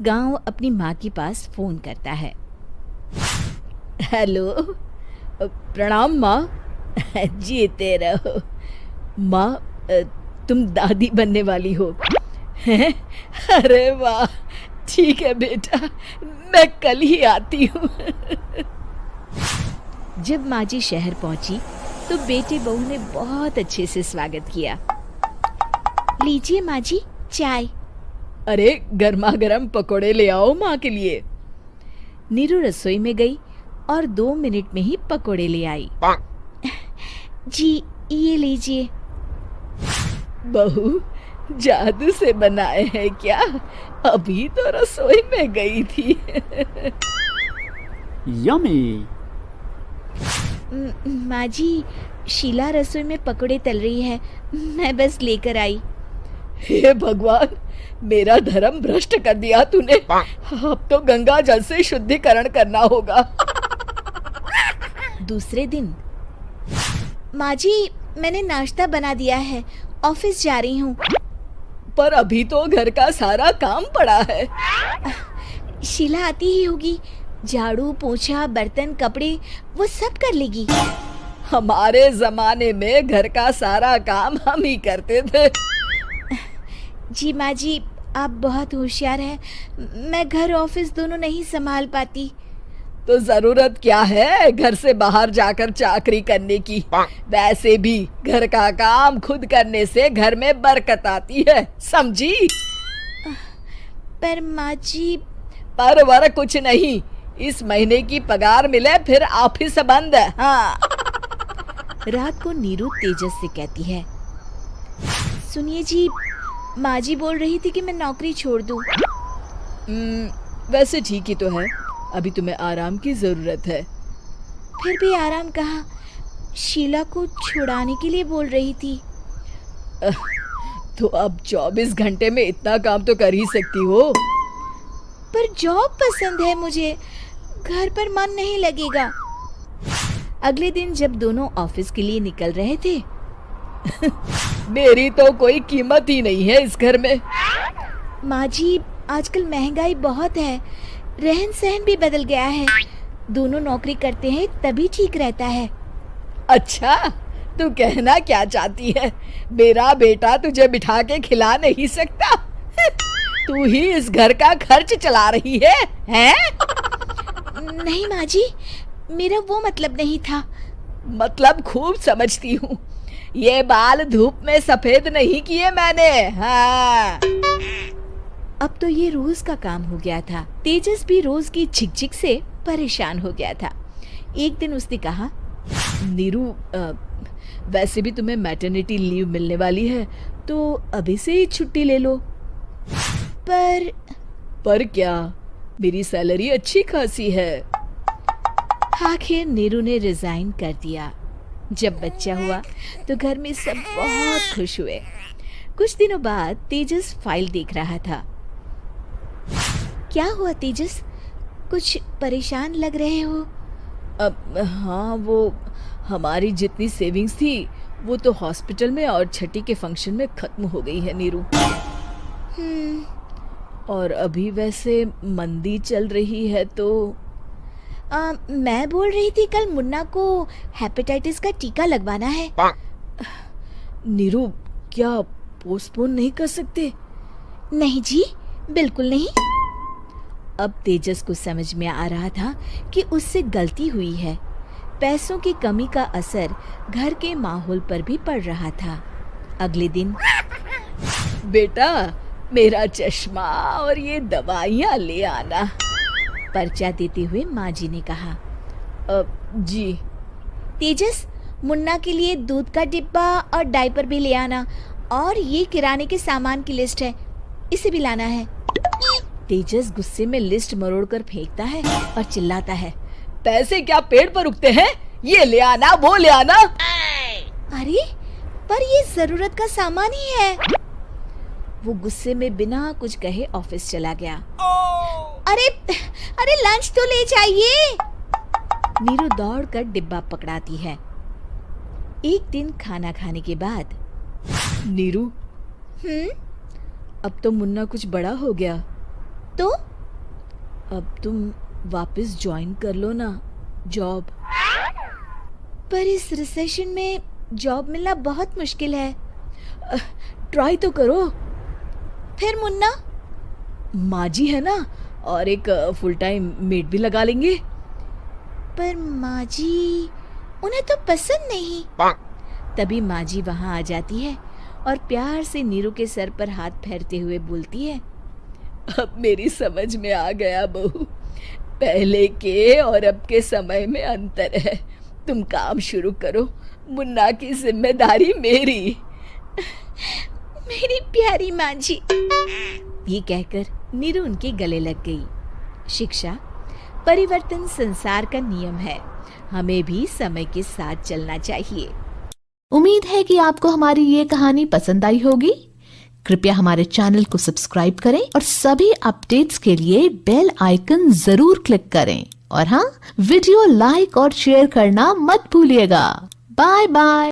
गांव अपनी माँ के पास फोन करता है। हेलो, प्रणाम माँ। जीते रहो माँ। तुम दादी बनने वाली हो हैं? अरे वाह, ठीक है बेटा, मैं कल ही आती हूँ। जब माँ जी शहर पहुंची तो बेटे बहू ने बहुत अच्छे से स्वागत किया। लीजिए माँ जी, चाय। अरे गर्मा गर्म पकोड़े ले आओ माँ के लिए। नीरू रसोई में गई और 2 मिनट में ही पकोड़े ले आई। जी ये लीजिए। बहू जादू से बनाए हैं क्या? अभी तो रसोई में गई थी। यमी। माँ जी, शीला रसोई में पकोड़े तल रही है, मैं बस लेकर आई। हे भगवान, मेरा धर्म भ्रष्ट कर दिया तूने। अब तो गंगा जल से शुद्धिकरण करना होगा। दूसरे दिन, माँ जी मैंने नाश्ता बना दिया है, ऑफिस जा रही हूँ। पर अभी तो घर का सारा काम पड़ा है। शीला आती ही होगी, झाड़ू पोछा बर्तन कपड़े वो सब कर लेगी। हमारे जमाने में घर का सारा काम हम ही करते थे। जी माँ जी, आप बहुत होशियार हैं, मैं घर ऑफिस दोनों नहीं संभाल पाती। तो जरूरत क्या है घर से बाहर जाकर चाकरी करने की? वैसे भी घर का काम खुद करने से घर में बरकत आती है, समझी? पर माँ जी। पर वर कुछ नहीं, इस महीने की पगार मिले फिर ऑफिस बंद है। हाँ। रात को नीरू तेजस से कहती है, सुनिए जी, माँ जी बोल रही थी कि मैं नौकरी छोड़ दूं। वैसे ठीक ही तो है, अभी तुम्हें आराम की जरूरत है। फिर भी आराम कहाँ, शीला को छुड़ाने के लिए बोल रही थी। तो अब 24 घंटे में इतना काम तो कर ही सकती हो। पर जॉब पसंद है मुझे, घर पर मन नहीं लगेगा। अगले दिन जब दोनों ऑफिस के लिए निकल रहे थे, मेरी तो कोई कीमत ही नहीं है इस घर में। माँ जी, आजकल महंगाई बहुत है, रहन सहन भी बदल गया है, दोनों नौकरी करते हैं तभी ठीक रहता है। अच्छा, तू कहना क्या चाहती है? मेरा बेटा तुझे बिठा के खिला नहीं सकता? तू ही इस घर का खर्च चला रही है, हैं? नहीं माँ जी, मेरा वो मतलब नहीं था। मतलब खूब समझती हूँ, ये बाल धूप में सफेद नहीं किए मैंने। हाँ। अब तो ये रोज का काम हो गया था। तेजस भी रोज की झिकझिक से परेशान हो गया था। एक दिन उसने कहा, नीरू, वैसे भी तुम्हें मैटरनिटी लीव मिलने वाली है, तो अभी से ही छुट्टी ले लो। पर क्या, मेरी सैलरी अच्छी खासी है। आखिर नीरू ने रिजाइन कर दिया। जब बच्चा हुआ तो घर में सब बहुत खुश हुए। कुछ दिनों बाद तेजस फाइल देख रहा था। क्या हुआ तेजस, कुछ परेशान लग रहे हो? हाँ, वो हमारी जितनी सेविंग्स थी वो तो हॉस्पिटल में और छठी के फंक्शन में खत्म हो गई है नीरू। और अभी वैसे मंदी चल रही है तो मैं बोल रही थी कल मुन्ना को हेपेटाइटिस का टीका लगवाना है। नीरू, क्या पोस्टपोन नहीं कर सकते? नहीं जी, बिल्कुल नहीं। अब तेजस को समझ में आ रहा था कि उससे गलती हुई है। पैसों की कमी का असर घर के माहौल पर भी पड़ रहा था। अगले दिन, बेटा मेरा चश्मा और ये दवाइयाँ ले आना, पर्चा देते हुए माँ जी ने कहा। जी। तेजस, मुन्ना के लिए दूध का डिब्बा और डायपर भी ले आना, और ये किराने के सामान की लिस्ट है, इसे भी लाना है। तेजस गुस्से में लिस्ट मरोड़कर फेंकता है और चिल्लाता है, पैसे क्या पेड़ पर उगते हैं? ये ले आना, वो ले आना। अरे पर ये जरूरत का सामान ही है। वो गुस्से में बिना कुछ कहे ऑफिस चला गया। अरे लंच तो ले जाइए। नीरू दौड़कर डिब्बा पकड़ाती है। एक दिन खाना खाने के बाद, नीरू, अब तो मुन्ना कुछ बड़ा हो गया। तो अब तुम वापस ज्वाइन कर लो ना जॉब। पर इस रिसेशन में जॉब मिलना बहुत मुश्किल है। ट्राई तो करो। फिर मुन्ना? माँ जी है ना, और एक फुल टाइम मेड भी लगा लेंगे। पर माँ जी, उन्हें तो पसंद नहीं। तभी माँ जी वहाँ आ जाती है और प्यार से नीरू के सर पर हाथ फेरते हुए बोलती है, अब मेरी समझ में आ गया बहू, पहले के और अब के समय में अंतर है। तुम काम शुरू करो, मुन्ना की जिम्मेदारी मेरी। मेरी प्यारी माँ जी। ये कहकर नीरू उनके गले लग गई। शिक्षा, परिवर्तन संसार का नियम है, हमें भी समय के साथ चलना चाहिए। उम्मीद है कि आपको हमारी ये कहानी पसंद आई होगी। कृपया हमारे चैनल को सब्सक्राइब करें और सभी अपडेट्स के लिए बेल आइकन जरूर क्लिक करें। और हाँ, वीडियो लाइक और शेयर करना मत भूलिएगा। Bye bye.